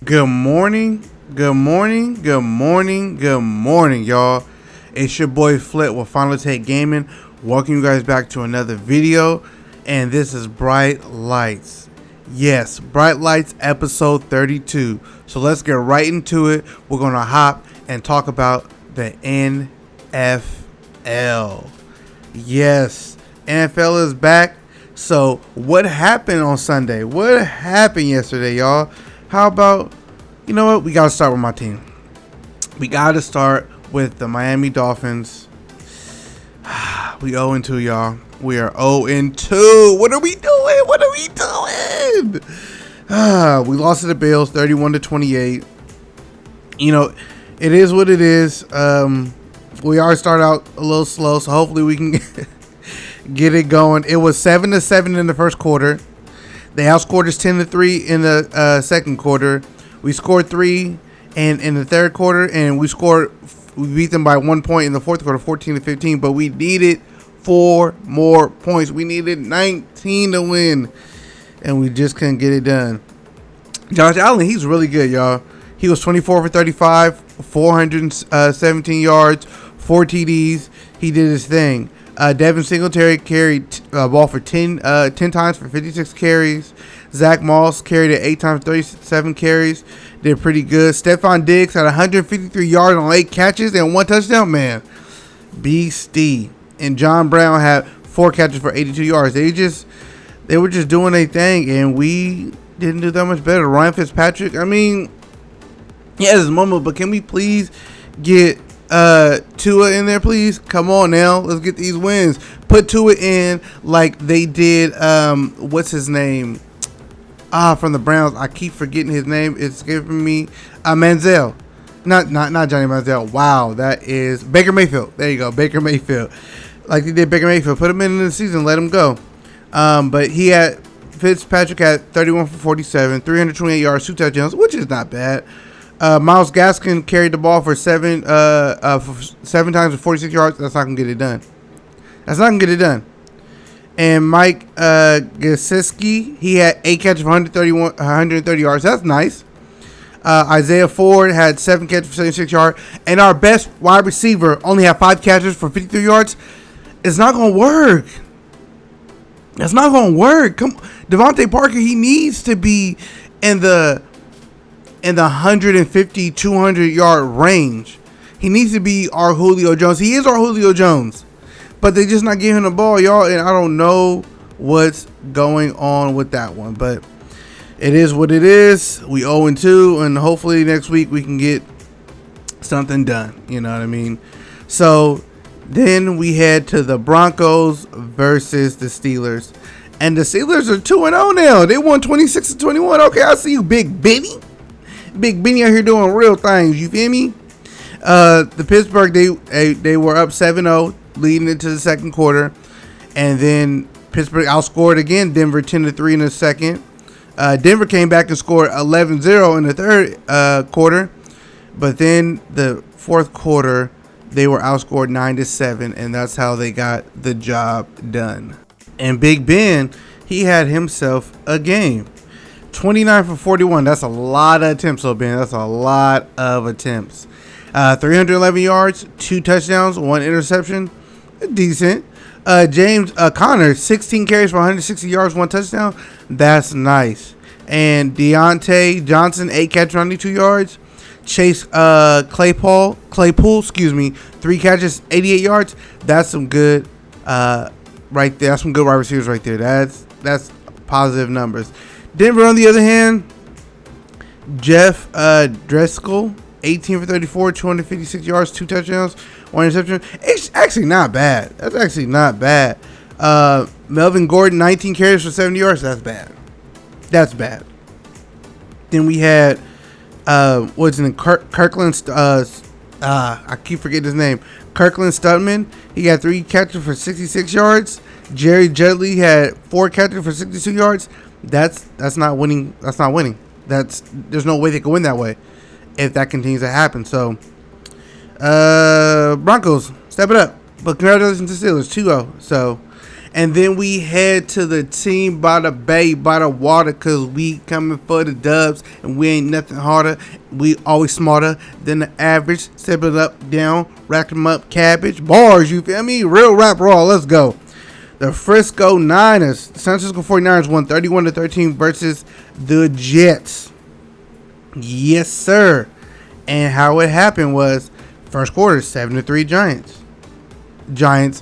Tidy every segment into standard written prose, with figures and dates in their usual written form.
Good morning, good morning, good morning, good morning, y'all. It's your boy Flip with Final Take Gaming. Welcome you guys back to another video, and this is Bright Lights. Yes, Bright Lights episode 32. So let's get right into it. We're gonna hop and talk about the NFL. Yes, NFL is back. So what happened on Sunday? What happened yesterday, y'all? How about, you know what? We got to start with my team. We got to start with the Miami Dolphins. We 0-2, y'all. We are 0-2. What are we doing? What are we doing? We lost to the Bills 31-28. You know, it is what it is. We already started out a little slow, so hopefully we can get it going. It was 7-7 in the first quarter. They outscored us 10-3 in the second quarter. We scored 3 in the third quarter, and we beat them by 1 point in the fourth quarter, 14-15. But we needed 4 more points. We needed 19 to win, and we just couldn't get it done. Josh Allen, he's really good, y'all. He was 24 for 35, 417 yards, 4 TDs. He did his thing. Devin Singletary carried ball for 10 times for 56 carries. Zach Moss carried it 8 times, 37 carries. Did pretty good. Stephon Diggs had 153 yards on 8 catches and 1 touchdown. Man, beastie. And John Brown had 4 catches for 82 yards. They were just doing their thing, and we didn't do that much better. Ryan Fitzpatrick, I mean, he has his moment, but can we please get Tua in there, please? Come on now, let's get these wins. Put Tua in like they did. What's his name? From the Browns. I keep forgetting his name. It's giving me Manziel. Not Johnny Manziel. Wow, that is Baker Mayfield. There you go, Baker Mayfield. Like they did Baker Mayfield. Put him in the season, let him go. But Fitzpatrick had 31 for 47, 328 yards, 2 touchdowns, which is not bad. Myles Gaskin carried the ball for 7 times for 46 yards. That's not gonna get it done. And Mike Gesicki, he had 8 catches for 130 yards. That's nice. Isaiah Ford had 7 catches for 76 yards. And our best wide receiver only had 5 catches for 53 yards. It's not gonna work. It's not gonna work. Come, Devontae Parker, he needs to be in the 150, 200 yard range. He needs to be our Julio Jones. He is our Julio Jones, but they just not giving him the ball, y'all. And I don't know what's going on with that one, but it is what it is. We 0-2, and hopefully next week we can get something done. You know what I mean? So then we head to the Broncos versus the Steelers, and the Steelers are 2-0 now. They won 26-21. Okay, I see you, Big Benny. Big Benny out here doing real things. You feel me? The Pittsburgh, they were up 7-0 leading into the second quarter, and then Pittsburgh outscored again Denver 10-3 in the second. Denver came back and scored 11-0 in the third quarter, but then the fourth quarter they were outscored 9-7, and that's how they got the job done. And Big Ben, he had himself a game. 29 for 41. That's a lot of attempts, Ben. That's a lot of attempts. 311 yards, 2 touchdowns, 1 interception. Decent. James Conner, 16 carries for 160 yards, 1 touchdown. That's nice. And Deontay Johnson, 8 catches, 92 yards. Chase Claypool, 3 catches, 88 yards. That's some good right there. That's some good wide receivers right there. That's positive numbers. Denver, on the other hand, Jeff Driscoll, 18 for 34, 256 yards, 2 touchdowns, 1 interception. It's actually not bad. That's actually not bad. Melvin Gordon, 19 carries for 70 yards. That's bad. That's bad. Then we had, what's his name? Kirkland, I keep forgetting his name. Kirkland Studman, he got 3 catches for 66 yards. Jerry Jeudy had 4 catches for 62 yards. That's not winning. That's not winning. There's no way they can win that way if that continues to happen. So, Broncos, step it up. But congratulations to Steelers, 2-0. So, And then we head to the team by the bay, by the water, because we coming for the dubs, and we ain't nothing harder. We always smarter than the average. Step it up, down, rack them up, cabbage, bars, you feel me? Real rap raw, let's go. The Frisco Niners, the San Francisco 49ers won 31-13 versus the Jets. Yes, sir. And how it happened was, first quarter, 7-3 Giants. I'm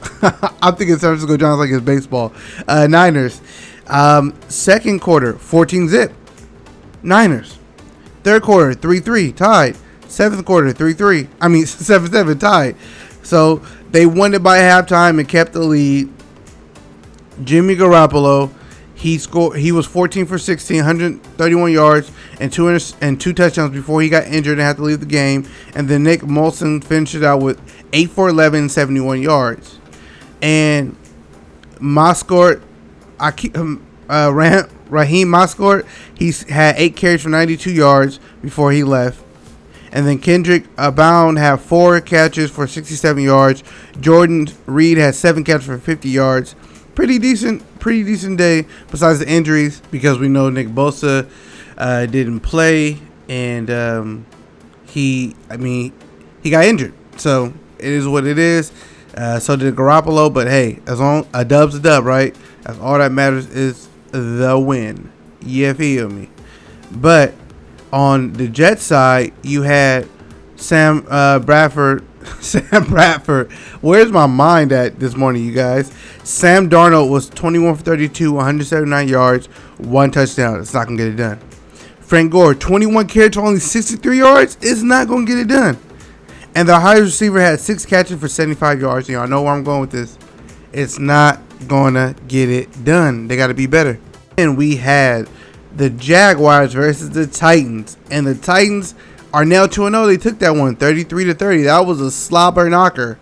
thinking San Francisco Giants like it's baseball. Niners. Second quarter, 14-zip. Niners. Third quarter, 3-3, tied. Seventh quarter, 3-3. 7-7, tied. So they won it by halftime and kept the lead. Jimmy Garoppolo, he was 14 for 16, 131 yards and two touchdowns before he got injured and had to leave the game. And then Nick Molson finished it out with 8 for 11, 71 yards. And Mostert, Raheem Mostert, he had 8 carries for 92 yards before he left. And then Kendrick Bound had 4 catches for 67 yards. Jordan Reed had 7 catches for 50 yards. Pretty decent day besides the injuries, because we know Nick Bosa didn't play, and he got injured. So it is what it is. So did Garoppolo, but hey, as long a dub's a dub, right? That's all that matters is the win. You feel me? But on the Jets side, you had Sam Bradford. Where's my mind at this morning, you guys? Sam Darnold was 21 for 32, 179 yards, 1 touchdown. It's not going to get it done. Frank Gore, 21 carries for only 63 yards. It's not going to get it done. And the highest receiver had 6 catches for 75 yards. Y'all know where I'm going with this. It's not going to get it done. They got to be better. And we had the Jaguars versus the Titans. And the Titans are now 2-0. They took that one 33-30. That was a slobber knocker.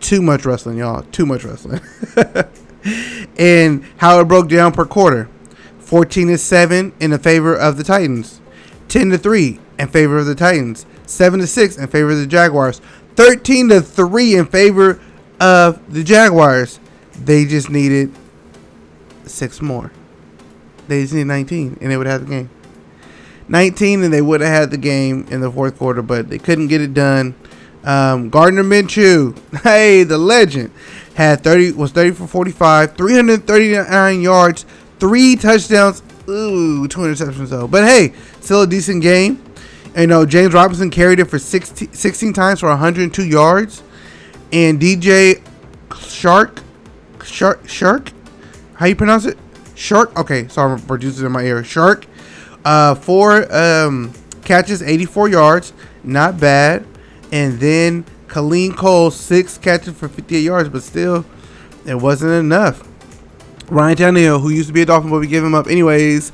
Too much wrestling, y'all. Too much wrestling. And how it broke down per quarter. 14-7 in the favor of the Titans. 10-3 in favor of the Titans. 7-6 in favor of the Jaguars. 13-3 in favor of the Jaguars. They just needed 6 more. They just needed 19 and they would have the game. 19 and they would have had the game in the fourth quarter, but they couldn't get it done. Gardner Minshew, hey, the legend, was 30 for 45, 339 yards, 3 touchdowns, 2 interceptions though. But hey, still a decent game. And James Robinson carried it for 16 times for 102 yards. And DJ Shark, how you pronounce it? Shark? Okay, sorry, my producer's in my ear. Shark, 4 catches, 84 yards, not bad. And then Kaleem Cole, 6 catches for 58 yards, but still, it wasn't enough. Ryan Tannehill, who used to be a Dolphin, but we give him up anyways.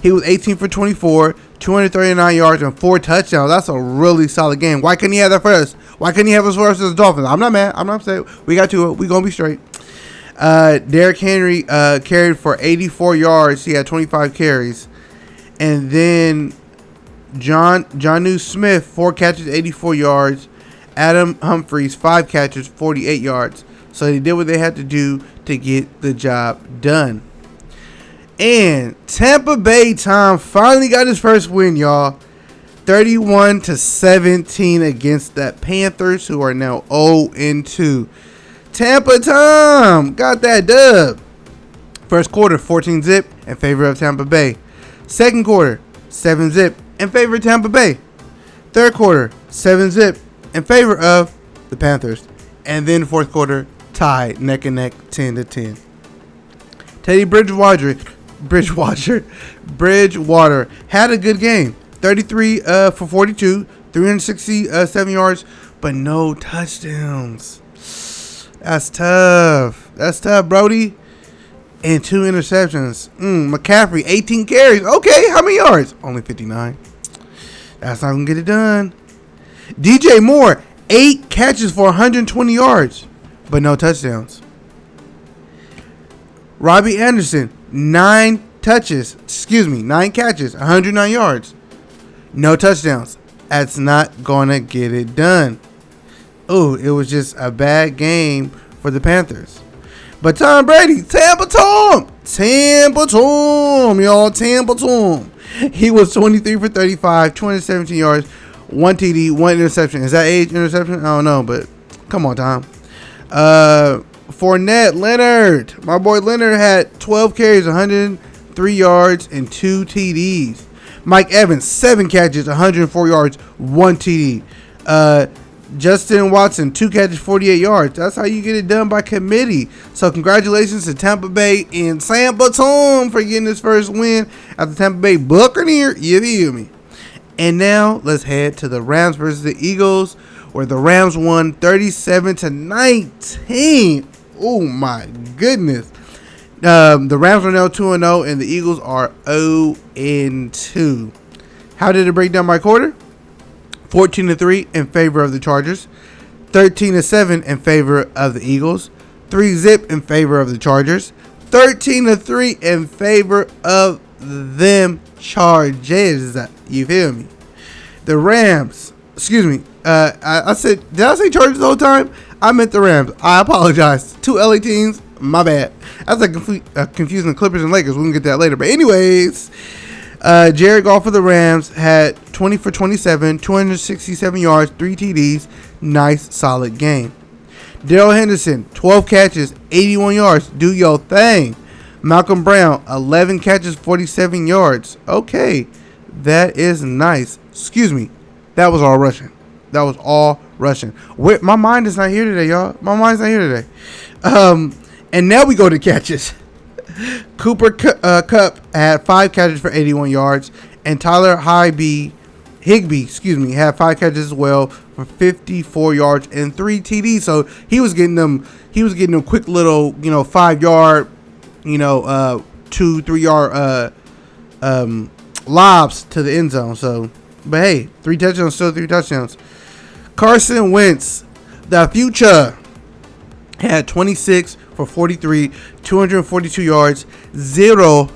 He was 18 for 24, 239 yards, and 4 touchdowns. That's a really solid game. Why couldn't he have that for us? Why couldn't he have us for us as Dolphins? I'm not mad. I'm not upset. We got to it. We gonna be straight. Derrick Henry carried for 84 yards. He had 25 carries. And then Jonnu Smith, 4 catches, 84 yards. Adam Humphries, 5 catches, 48 yards. So they did what they had to do to get the job done. And Tampa Bay Tom finally got his first win, y'all. 31-17 against the Panthers, who are now 0-2. Tampa Tom got that dub. First quarter, 14-zip in favor of Tampa Bay. Second quarter, 7-zip in favor of Tampa Bay. Third quarter, 7-zip in favor of the Panthers. And then fourth quarter, tied neck and neck, 10-10. Teddy Bridgewater had a good game. 33 for 42, 367 yards, but no touchdowns. That's tough. That's tough, Brody. And 2 interceptions. McCaffrey, 18 carries. Okay, how many yards? Only 59. That's not going to get it done. DJ Moore, 8 catches for 120 yards, but no touchdowns. Robbie Anderson, 9 catches, 109 yards. No touchdowns. That's not going to get it done. Oh, it was just a bad game for the Panthers. But Tom Brady, Tampa to him, y'all, Tampa to him. He was 23 for 35, 217 yards, 1 TD, 1 interception. Is that age interception? I don't know, but come on, Tom. Fournette, Leonard. My boy Leonard had 12 carries, 103 yards, and 2 TDs. Mike Evans, 7 catches, 104 yards, 1 TD. Justin Watson, 2 catches, 48 yards. That's how you get it done by committee. So congratulations to Tampa Bay and Sam Baton for getting his first win at the Tampa Bay Buccaneers. You feel me? And now let's head to the Rams versus the Eagles, where the Rams won 37-19. Oh my goodness. The Rams are now 2-0 and the Eagles are 0-2. How did it break down by quarter? 14-3 in favor of the Chargers, 13-7 in favor of the Eagles, 3-0 in favor of the Chargers, 13-3 in favor of them Chargers. You feel me? The Rams, excuse me, I said, did I say Chargers the whole time? I meant the Rams. I apologize. 2 LA teams, my bad. That's like confusing the Clippers and Lakers. We can get that later. But anyways, Jared Goff for the Rams had 20 for 27, 267 yards, 3 TDs. Nice, solid game. Darrell Henderson, 12 catches, 81 yards. Do your thing. Malcolm Brown, 11 catches, 47 yards. Okay, that is nice. Excuse me, that was all rushing. That was all rushing. My mind is not here today, y'all. My mind's not here today. And now we go to catches. Cooper Kupp had 5 catches for 81 yards, and Tyler Higbee, had 5 catches as well for 54 yards and 3 TDs. So he was getting them quick little, 5-yard, 2-3 yard lobs to the end zone. So, but hey, 3 touchdowns, still 3 touchdowns. Carson Wentz, the future, had 26 for 43, 242 yards, 0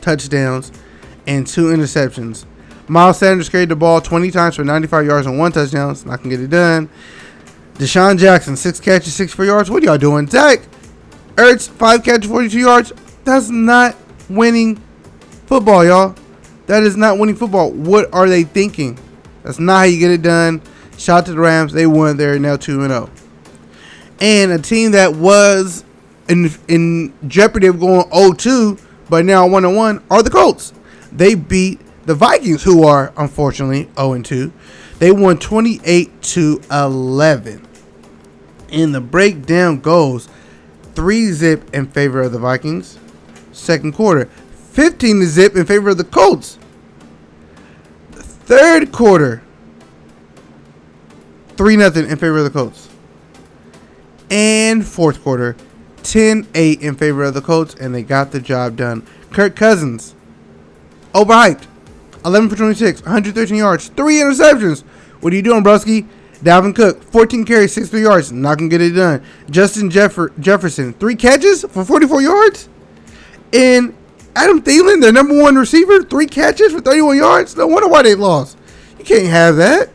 touchdowns, and 2 interceptions. Miles Sanders carried the ball 20 times for 95 yards and 1 touchdown. So not going to get it done. Deshaun Jackson, 6 catches, 64 yards. What are y'all doing? Zach Ertz, 5 catches, 42 yards. That's not winning football, y'all. That is not winning football. What are they thinking? That's not how you get it done. Shout out to the Rams. They won. They're now 2-0. And a team that was in jeopardy of going 0-2, but now 1-1, are the Colts. They beat the Vikings, who are unfortunately 0-2. They won 28-11. And the breakdown goes 3-0 in favor of the Vikings. Second quarter, 15-0 in favor of the Colts. Third quarter, 3-0 in favor of the Colts. And fourth quarter, 10-8 in favor of the Colts, and they got the job done. Kirk Cousins, overhyped, 11 for 26, 113 yards, 3 interceptions. What are you doing, broski? Dalvin Cook, 14 carries, 63 yards, not going to get it done. Justin Jefferson, 3 catches for 44 yards. And Adam Thielen, their number 1 receiver, 3 catches for 31 yards. No wonder why they lost. You can't have that.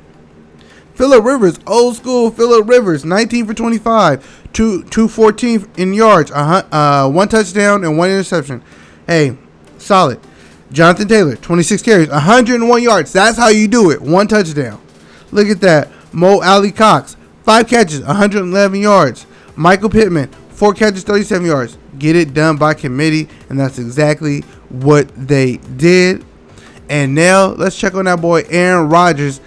Phillip Rivers, old school Phillip Rivers, 19 for 25, 214 in yards, 1 touchdown and 1 interception. Hey, solid. Jonathan Taylor, 26 carries, 101 yards. That's how you do it. 1 touchdown. Look at that. Mo Alley Cox, 5 catches, 111 yards. Michael Pittman, 4 catches, 37 yards. Get it done by committee, and that's exactly what they did. And now let's check on that boy Aaron Rodgers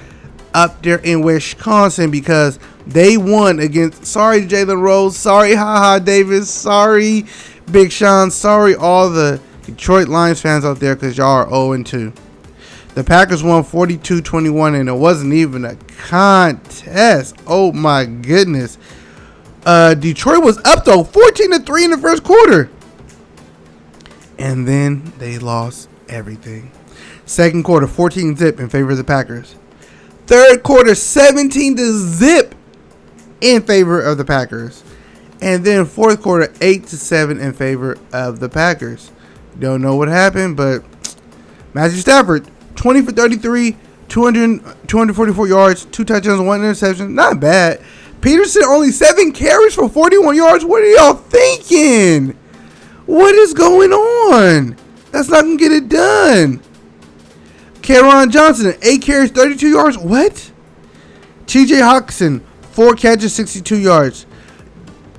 up there in Wisconsin, because they won against, sorry Jalen Rose, sorry HaHa Davis, sorry Big Sean, sorry all the Detroit Lions fans out there, because y'all are 0-2. The Packers won 42-21, and it wasn't even a contest. Oh my goodness. Detroit was up though, 14-3 in the first quarter. And then they lost everything. Second quarter, 14-0 in favor of the Packers. Third quarter, 17-0 in favor of the Packers. And then fourth quarter, 8-7 in favor of the Packers. Don't know what happened, but Matthew Stafford, 20 for 33, 244 yards, 2 touchdowns, 1 interception. Not bad. Peterson only 7 carries for 41 yards. What are y'all thinking? What is going on? That's not going to get it done. Caron Johnson, 8 carries, 32 yards. What? TJ Hawkinson, 4 catches, 62 yards.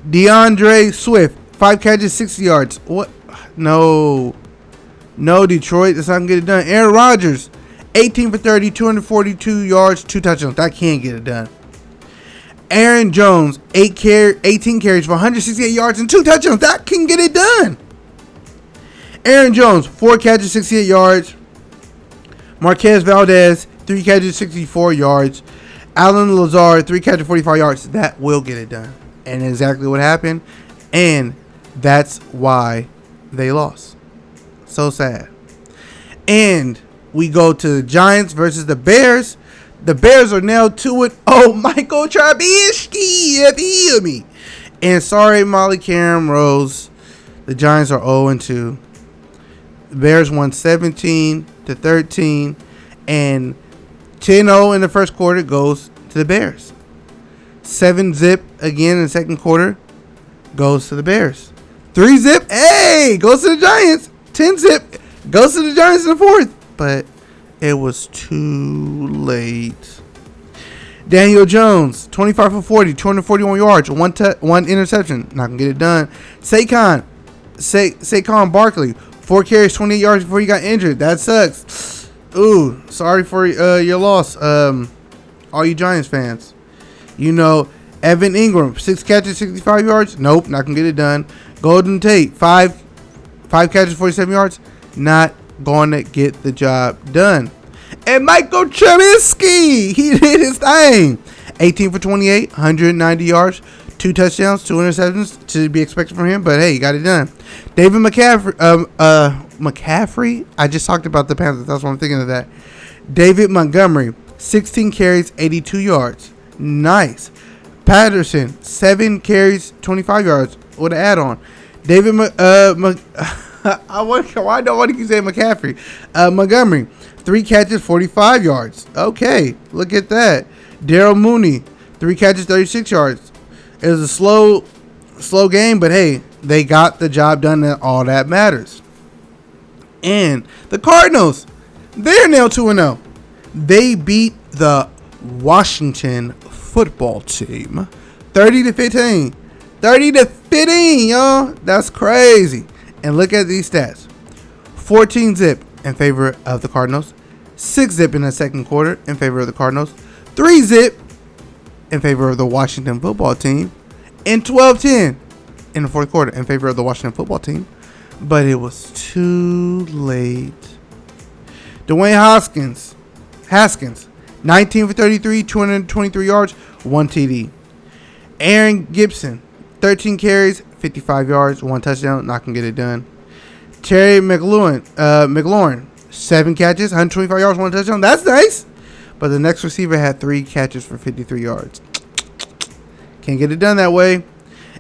DeAndre Swift, 5 catches, 60 yards. What? No. No, Detroit. That's not going to get it done. Aaron Rodgers, 18 for 30, 242 yards, 2 touchdowns. That can't get it done. Aaron Jones, 18 carries for 168 yards and 2 touchdowns. That can get it done. Aaron Jones, 4 catches, 68 yards. Marquez Valdez, 3 catches, 64 yards. Alan Lazard, 3 catches, 45 yards. That will get it done. And exactly what happened. And that's why they lost. So sad. And we go to the Giants versus the Bears. The Bears are now 2-0. Michael Trubisky, you feel me? And sorry, Molly Karen Rose. The Giants are 0-2. The Bears won 17-13. And 10-0 in the first quarter goes to the Bears. 7-zip again in the second quarter goes to the Bears. 3-zip, hey, goes to the Giants. 10-zip goes to the Giants in the fourth. But it was too late. Daniel Jones, 25 for 40, 241 yards, one interception. Not going to get it done. Saquon Barkley, 4 carries, 28 yards before he got injured. That sucks. Ooh, sorry for your loss, all you Giants fans. You know, Evan Ingram, 6 catches, 65 yards. Nope, not going to get it done. Golden Tate, 5 catches, 47 yards. Not going to get the job done. And Michael Trubisky, he did his thing. 18 for 28, 190 yards, 2 touchdowns, 2 interceptions to be expected from him. But hey, he got it done. David McCaffrey. I just talked about the Panthers. That's what I'm thinking of that. David Montgomery, 16 carries, 82 yards. Nice. Patterson, 7 carries, 25 yards with an add-on. David why do I want to keep saying McCaffrey? Montgomery, 3 catches, 45 yards. Okay, look at that. Daryl Mooney, 3 catches, 36 yards. It was a slow game, but hey, they got the job done, and all that matters. And the Cardinals, they're now 2-0. They beat the Washington football team 30-15. 30-15, y'all. That's crazy. And look at these stats. 14-zip in favor of the Cardinals. 6-zip in the second quarter in favor of the Cardinals. 3-zip in favor of the Washington football team. And 12-10 in the fourth quarter in favor of the Washington football team. But it was too late. Dwayne Haskins, 19 for 33, 223 yards, 1 TD. Aaron Gibson, 13 carries, 55 yards, 1 touchdown. Not going to get it done. Terry McLaurin, 7 catches, 125 yards, 1 touchdown. That's nice. But the next receiver had 3 catches for 53 yards. Can't get it done that way.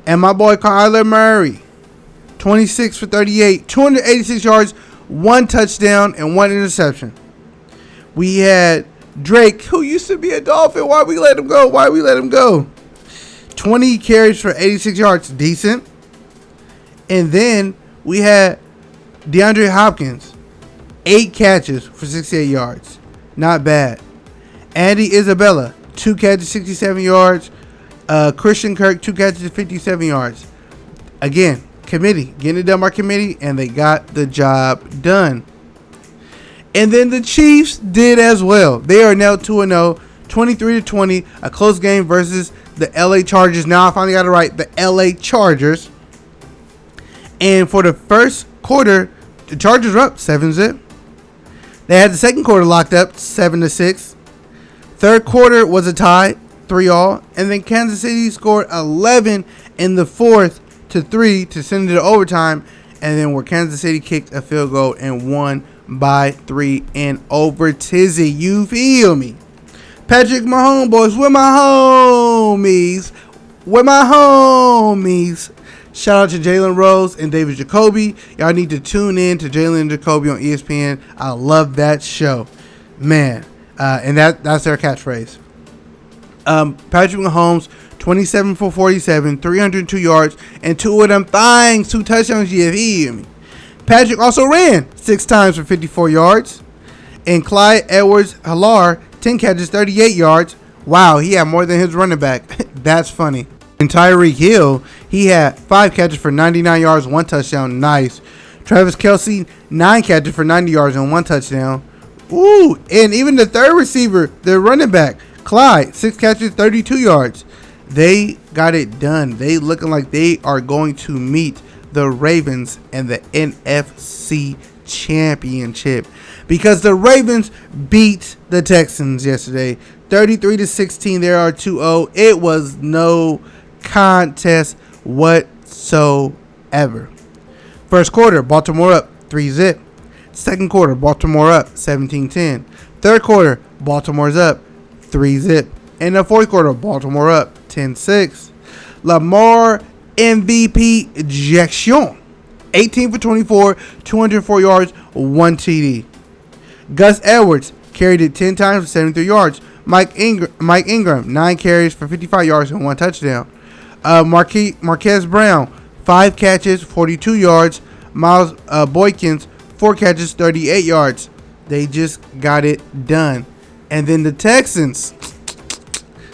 And my boy Kyler Murray, 26 for 38, 286 yards, 1 touchdown, and 1 interception. We had Drake, who used to be a Dolphin. Why we let him go? 20 carries for 86 yards. Decent. And then we had DeAndre Hopkins, 8 catches for 68 yards. Not bad. Andy Isabella, 2 catches, 67 yards. Christian Kirk, 2 catches, 57 yards. Again, committee. Getting it done by committee, and they got the job done. And then the Chiefs did as well. They are now 2-0, 23-20, a close game versus the LA Chargers. Now I finally got it right. The LA Chargers. And for the first quarter, the Chargers were up 7-zip. They had the second quarter locked up 7-6. Third quarter was a tie, 3-all. And then Kansas City scored 11 in the fourth to 3 to send it to overtime. And then where Kansas City kicked a field goal and won by 3 in over tizzy. You feel me? Patrick Mahomes, boys, with my homies. Shout out to Jalen Rose and David Jacoby. Y'all need to tune in to Jalen and Jacoby on ESPN. I love that show, man. And that's their catchphrase. Patrick Mahomes, 27 for 47, 302 yards, and 2 of them things, 2 touchdowns. You hear me? Patrick also ran 6 times for 54 yards. And Clyde Edwards-Helaire, 10 catches, 38 yards. Wow, he had more than his running back. That's funny. And Tyreek Hill, he had 5 catches for 99 yards, 1 touchdown. Nice. Travis Kelce, 9 catches for 90 yards and 1 touchdown. Ooh, and even the third receiver, the running back, Clyde, 6 catches, 32 yards. They got it done. They looking like they are going to meet the Ravens in the NFC Championship, because the Ravens beat the Texans yesterday, 33-16. They are 2-0. It was no contest whatsoever. First quarter, Baltimore up 3-0. Second quarter, Baltimore up 17-10. Third quarter, Baltimore's up 3-0. In the fourth quarter, Baltimore up 10-6. Lamar MVP ejection, 18 for 24, 204 yards, 1 TD. Gus Edwards carried it 10 times for 73 yards. Mike Ingram, 9 carries for 55 yards and 1 touchdown. Marquez Brown, 5 catches, 42 yards. Miles Boykins, 4 catches, 38 yards. They just got it done. And then the Texans,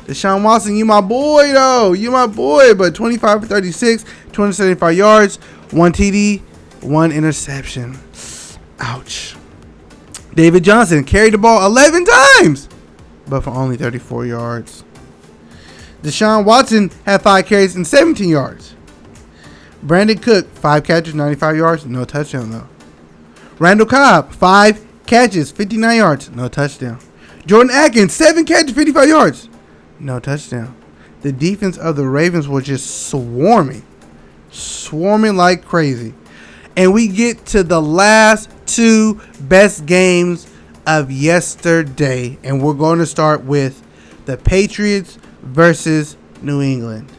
Deshaun Watson, you my boy though. You my boy. But 25 for 36, 275 yards, 1 TD, 1 interception. Ouch. David Johnson carried the ball 11 times, but for only 34 yards. Deshaun Watson had 5 carries and 17 yards. Brandon Cook, 5 catches, 95 yards, no touchdown though. Randall Cobb, 5 catches, 59 yards, no touchdown. Jordan Atkins, 7 catches, 55 yards, no touchdown. The defense of the Ravens was just swarming like crazy. And we get to the last 2 best games of yesterday. And we're going to start with the Patriots versus New England.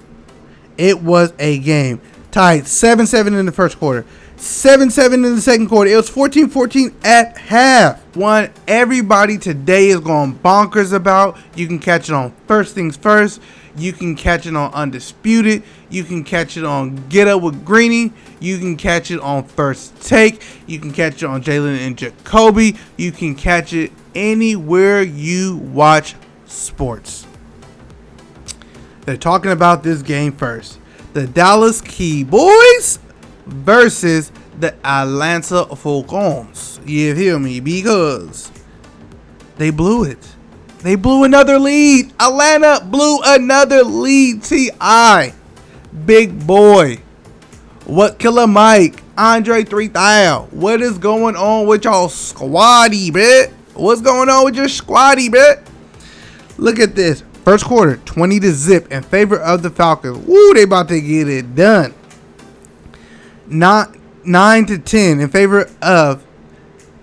It was a game tied 7-7 in the first quarter, 7-7 in the second quarter. It was 14-14 at half. One everybody today is going bonkers about. You can catch it on First Things First. You can catch it on Undisputed. You can catch it on Get Up with Greeny. You can catch it on First Take. You can catch it on Jalen and Jacoby. You can catch it anywhere you watch sports. They're talking about this game first. The Dallas Cowboys versus the Atlanta Falcons. You hear me? Because they blew it. They blew another lead. Atlanta blew another lead. T.I. Big boy. What Killer Mike? Andre 3000. What is going on with y'all squaddy, bruh? What's going on with your squaddy, bruh? Look at this. First quarter, 20-0 in favor of the Falcons. Woo, they about to get it done. 9-10 in favor of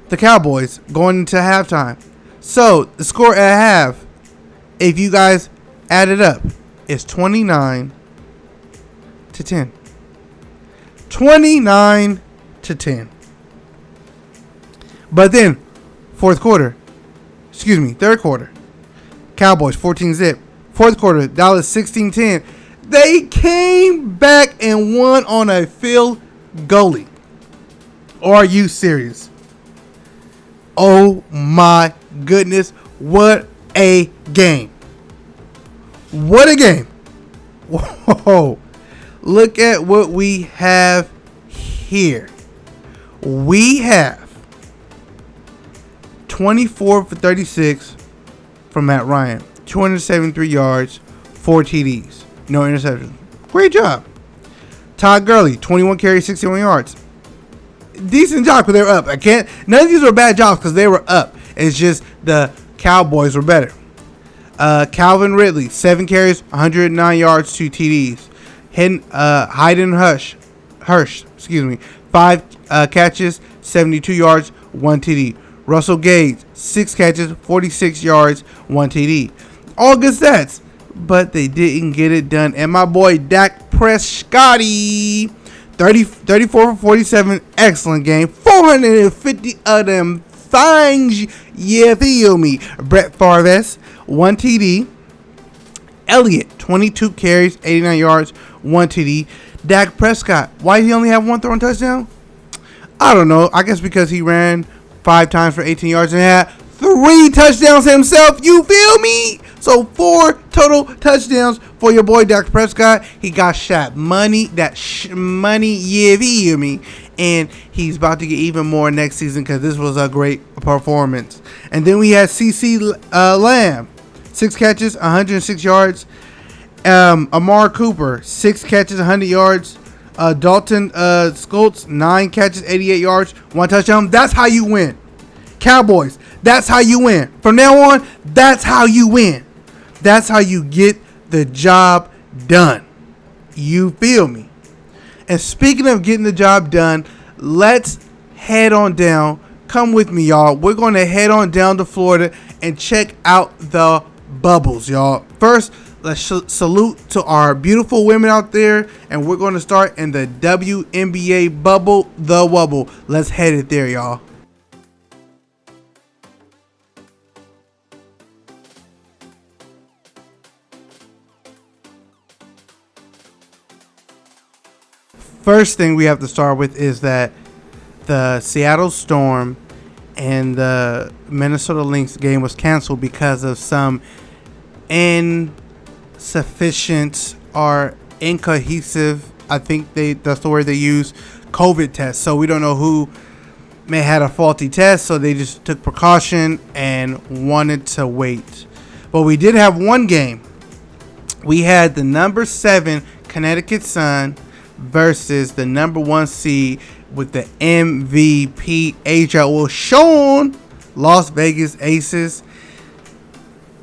the Cowboys going into halftime. So, the score at half, if you guys add it up, is 29-10. 29-10. But then, third quarter, Cowboys 14-0. Fourth quarter, Dallas 16-10. They came back and won on a field goalie. Are you serious? Oh my goodness, what a game. What a game. Whoa. Look at what we have here. We have 24 for 36 from Matt Ryan. 273 yards, 4 TDs, no interceptions. Great job. Todd Gurley, 21 carries, 61 yards. Decent job because they were up. None of these were bad jobs because they were up. It's just the Cowboys were better. Calvin Ridley, 7 carries, 109 yards, 2 TDs. Hayden Hurst, 5 catches, 72 yards, 1 TD. Russell Gage, 6 catches, 46 yards, 1 TD. All good stats, but they didn't get it done. And my boy Dak Prescott, 34 for 47, excellent game. 450 of them things, yeah, feel me. Brett Favre, 1 TD. Elliott, 22 carries, 89 yards, 1 TD. Dak Prescott, why did he only have one thrown touchdown? I don't know. I guess because he ran 5 times for 18 yards and had 3 touchdowns himself. You feel me? So 4 total touchdowns for your boy Dak Prescott. He got shot money. Money, yeah, you hear me? And he's about to get even more next season because this was a great performance. And then we had CeeDee Lamb, 6 catches, 106 yards. Amari Cooper, 6 catches, 100 yards. Dalton Schultz, 9 catches, 88 yards, 1 touchdown. That's how you win. Cowboys, that's how you win. From now on, that's how you win. That's how you get the job done. You feel me? And speaking of getting the job done, let's head on down. Come with me, y'all. We're going to head on down to Florida and check out the bubbles, y'all. First, let's salute to our beautiful women out there. And we're going to start in the WNBA bubble, the wubble. Let's head it there, y'all. First thing we have to start with is that the Seattle Storm and the Minnesota Lynx game was canceled because of some insufficient or incohesive, I think that's the word they use, COVID test. So we don't know who may have had a faulty test, so they just took precaution and wanted to wait. But we did have one game. We had the number 7 Connecticut Sun versus the number 1 seed with the MVP Asia Sean Las Vegas Aces.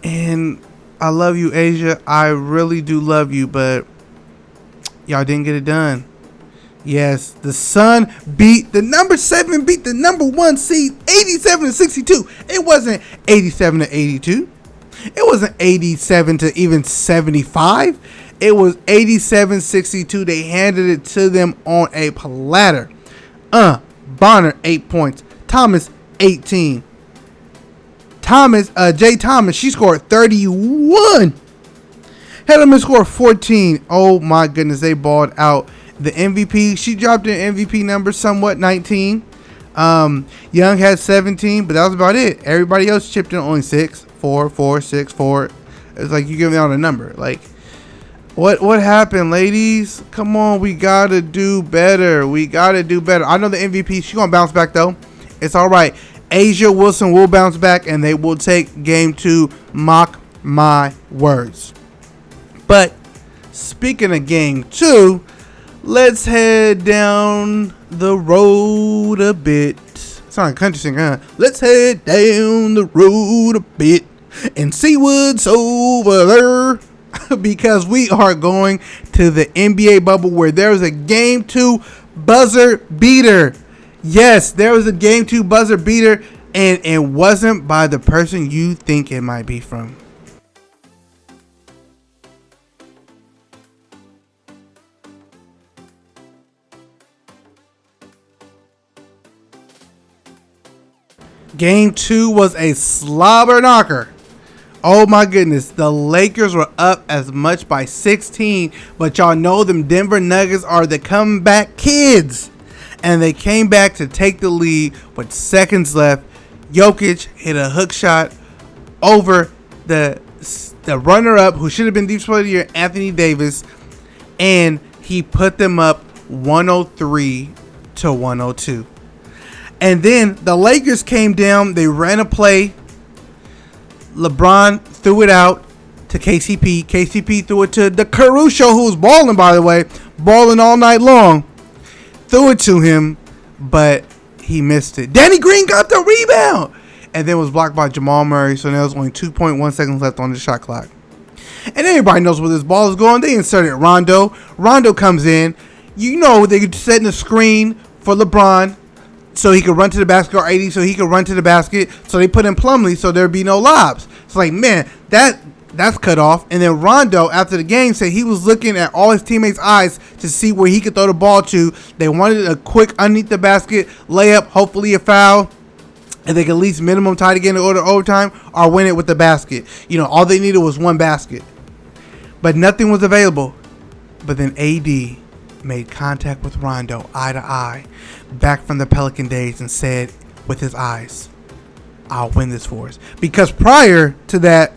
And I love you, Asia. I really do love you, but y'all didn't get it done. Yes, the Sun beat the number 7 beat the number 1 seed 87-62. It wasn't 87-82. It wasn't 87 to even 75. It was 87-62. They handed it to them on a platter. Bonner 8 points. Thomas 18. Jay Thomas, she scored 31. Hedelman scored 14. Oh my goodness, they balled out. The MVP, she dropped her MVP number somewhat, 19. Young had 17, but that was about it. Everybody else chipped in only 6, 4, 4, 6, 4. It's like you give me out a number. Like, what happened, ladies? Come on, we gotta do better. We gotta do better. I know the MVP, she's gonna bounce back though. It's all right. Asia Wilson will bounce back, and they will take game 2. Mock my words. But speaking of game 2, let's head down the road a bit. Sound like a country singer, huh? Let's head down the road a bit and see what's over there. Because we are going to the NBA bubble where there was a game 2 buzzer beater. Yes, there was a game 2 buzzer beater, and it wasn't by the person you think it might be from. Game 2 was a slobber knocker. Oh my goodness, the Lakers were up as much by 16, but y'all know them Denver Nuggets are the comeback kids. And they came back to take the lead with seconds left. Jokic hit a hook shot over the runner-up, who should have been Defensive Player of the Year, Anthony Davis, and he put them up 103-102. And then the Lakers came down. They ran a play. LeBron threw it out to KCP. KCP threw it to the Caruso, who was balling, by the way, balling all night long. Threw it to him, but he missed it. Danny Green got the rebound, and then was blocked by Jamal Murray. So there was only 2.1 seconds left on the shot clock. And everybody knows where this ball is going. They inserted Rondo. Rondo comes in. You know, they setting the screen for LeBron so he could run to the basket, or AD so he could run to the basket. So they put in Plumlee so there'd be no lobs. It's like, man, that's cut off. And then Rondo, after the game, said he was looking at all his teammates' eyes to see where he could throw the ball to. They wanted a quick underneath the basket layup, hopefully a foul, and they could at least minimum tie to get in the order overtime or win it with the basket. You know, all they needed was one basket. but nothing was available. But then AD made contact with Rondo eye to eye back from the Pelican days and said with his eyes, I'll win this for us. Because prior to that,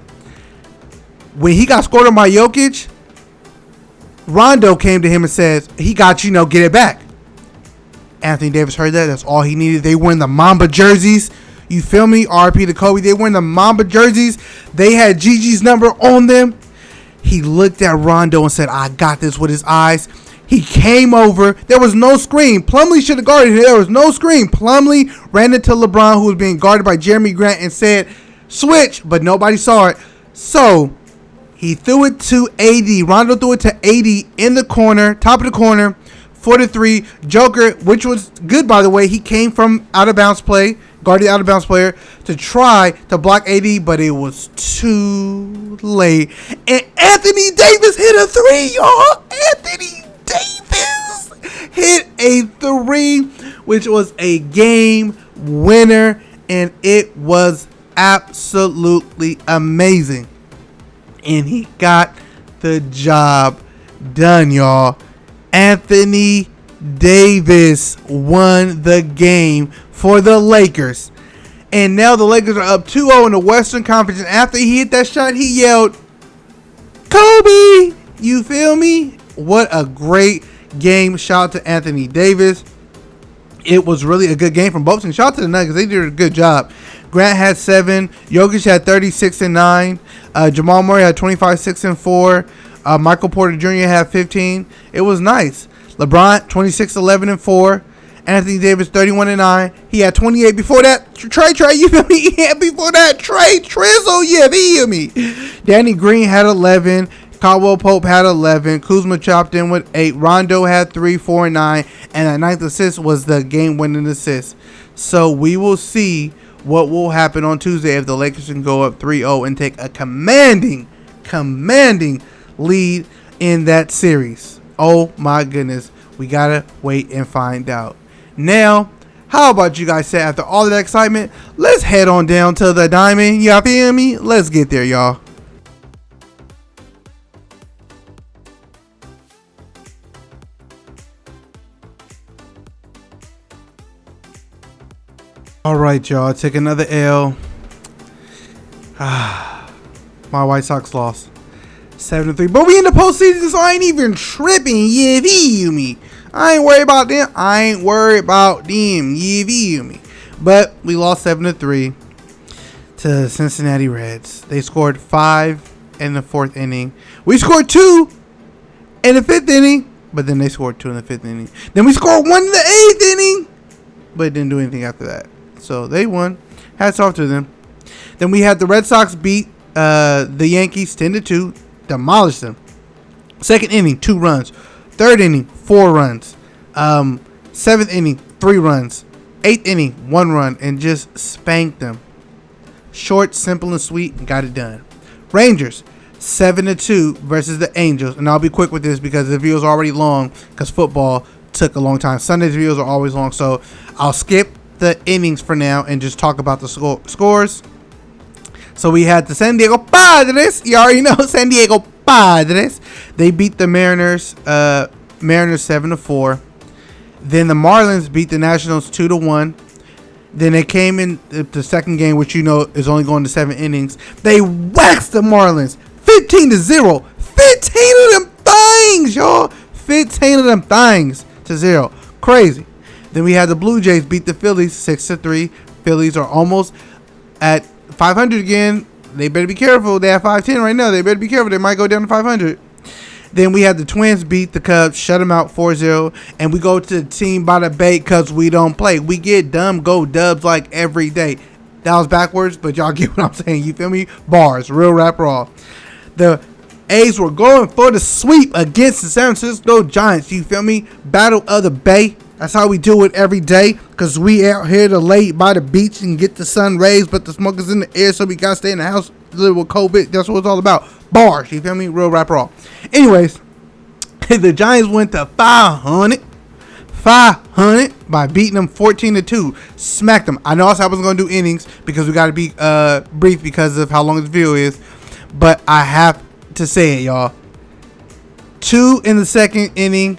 when he got scored on by Jokic, Rondo came to him and says, he got you, get it back. Anthony Davis heard that. That's all he needed. They were in the Mamba jerseys. You feel me? RP to Kobe. They were in the Mamba jerseys. They had Gigi's number on them. He looked at Rondo and said, I got this with his eyes. He came over. There was no screen. Plumlee should have guarded him. There was no screen. Plumlee ran into LeBron, who was being guarded by Jeremy Grant, and said, switch, but nobody saw it. So he threw it to AD. Rondo threw it to AD in the corner, top of the corner, for the three. Joker, which was good, by the way, he came from out of bounds play, guarded the out of bounds player, to try to block AD, but it was too late. And Anthony Davis hit a three, y'all. Anthony Davis hit a three, which was a game winner, and it was absolutely amazing. And he got the job done, y'all. Anthony Davis won the game for the Lakers. And now the Lakers are up 2-0 in the Western Conference. And after he hit that shot, he yelled, Kobe! You feel me? What a great game. Shout out to Anthony Davis. It was really a good game from both teams. Shout out to the Nuggets. They did a good job. Grant had 7. Jokic had 36 and 9. Jamal Murray had 25, 6 and 4. Michael Porter Jr. had 15. It was nice. LeBron 26, 11 and 4. Anthony Davis 31 and 9. He had 28 before that. Trey, you feel me? He had before that. Trey Trizzle, yeah, you hear me? Danny Green had 11. Caldwell Pope had 11. Kuzma chopped in with 8. Rondo had 3, 4, and 9. And that 9th assist was the game-winning assist. So we will see what will happen on Tuesday if the Lakers can go up 3-0 and take a commanding lead in that series. Oh my goodness. We gotta wait and find out. Now, how about you guys say after all of that excitement, let's head on down to the diamond. Y'all feel me? Let's get there, y'all. All right, y'all. Take another L. My White Sox lost 7-3. But we in the postseason, so I ain't even tripping. You feel me? I ain't worried about them. You feel me? But we lost 7-3 to Cincinnati Reds. They scored 5 in the 4th inning. We scored 2 in the 5th inning, but then they scored 2 in the 5th inning. Then we scored 1 in the 8th inning, but it didn't do anything after that. So they won. Hats off to them. Then we had the Red Sox beat the Yankees 10-2, demolished them. 2nd inning, 2 runs. 3rd inning, 4 runs. 7th inning, 3 runs. 8th inning, 1 run, and just spanked them. Short, simple, and sweet, and got it done. Rangers 7-2 versus the Angels, and I'll be quick with this because the videos are already long because football took a long time. Sunday's videos are always long, so I'll skip the innings for now and just talk about the scores. So we had the San Diego Padres. You already know San Diego Padres. They beat the Mariners 7-4. Then the Marlins beat the Nationals 2-1. Then they came in the second game, which you know is only going to 7 innings. They waxed the Marlins 15-0. 15 of them things, y'all. 15 of them things to 0. Crazy. Then we had the Blue Jays beat the Phillies 6-3. Phillies are almost at 500 again. They better be careful. They have 510 right now. They better be careful. They might go down to 500. Then we had the Twins beat the Cubs, shut them out 4-0. And we go to the team by the bay because we don't play. We get dumb, go dubs like every day. That was backwards, but y'all get what I'm saying. You feel me? Bars. Real rap raw. The A's were going for the sweep against the San Francisco Giants. You feel me? Battle of the Bay. That's how we do it every day, because we out here to lay by the beach and get the sun rays, but the smoke is in the air, so we got to stay in the house live with COVID. That's what it's all about. Bars, you feel me? Real rap raw. Anyways, the Giants went to 500 by beating them 14-2. Smacked them. I know I was going to do innings because we got to be brief because of how long this video is, but I have to say it, y'all. 2 in the second inning,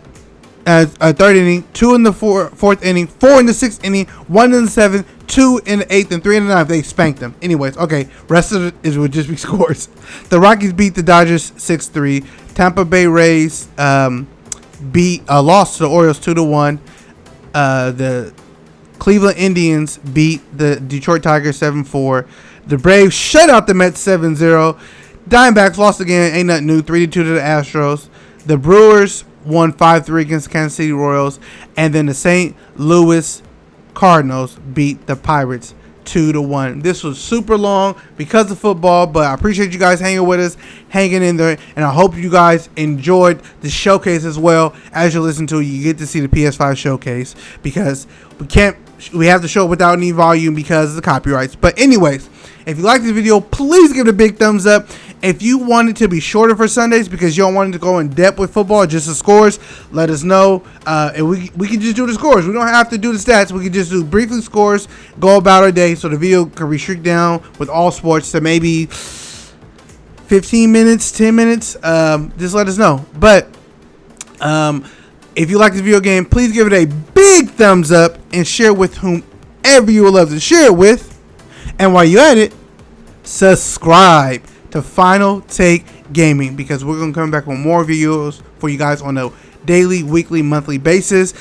third inning, 2 in the fourth inning, 4 in the sixth inning, 1 in the seventh, 2 in the eighth, and 3 in the ninth. They spanked them. Anyways, okay, rest of it would just be scores. The Rockies beat the Dodgers 6-3. Tampa Bay Rays lost to the Orioles 2-1. The Cleveland Indians beat the Detroit Tigers 7-4. The Braves shut out the Mets 7-0. Diamondbacks lost again. Ain't nothing new. 3-2 to the Astros. The Brewers won 5-3 against the Kansas City Royals. And then the St. Louis Cardinals beat the Pirates 2-1. This was super long because of football, but I appreciate you guys hanging with us, hanging in there, and I hope you guys enjoyed the showcase as well. As you listen to it, you get to see the PS5 showcase because we have to show it without any volume because of the copyrights. But anyways, if you like this video, please give it a big thumbs up. If you want it to be shorter for Sundays because you don't want it to go in depth with football, just the scores, let us know. And we can just do the scores. We don't have to do the stats. We can just do briefly scores, go about our day, so the video can restrict down with all sports to maybe 15 minutes, 10 minutes. Just let us know. But if you like this video game, please give it a big thumbs up and share it with whomever you would love to share it with. And while you're at it, subscribe to Final Take Gaming because we're going to come back with more videos for you guys on a daily, weekly, monthly basis.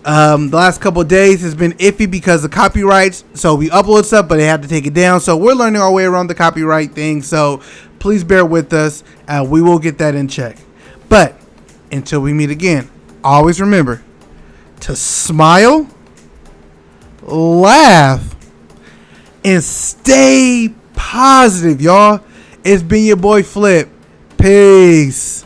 The last couple of days has been iffy because of copyrights. So we upload stuff, but they have to take it down. So we're learning our way around the copyright thing. So please bear with us. We will get that in check. But until we meet again, always remember to smile, laugh, and stay positive, y'all. It's been your boy Flip. Peace.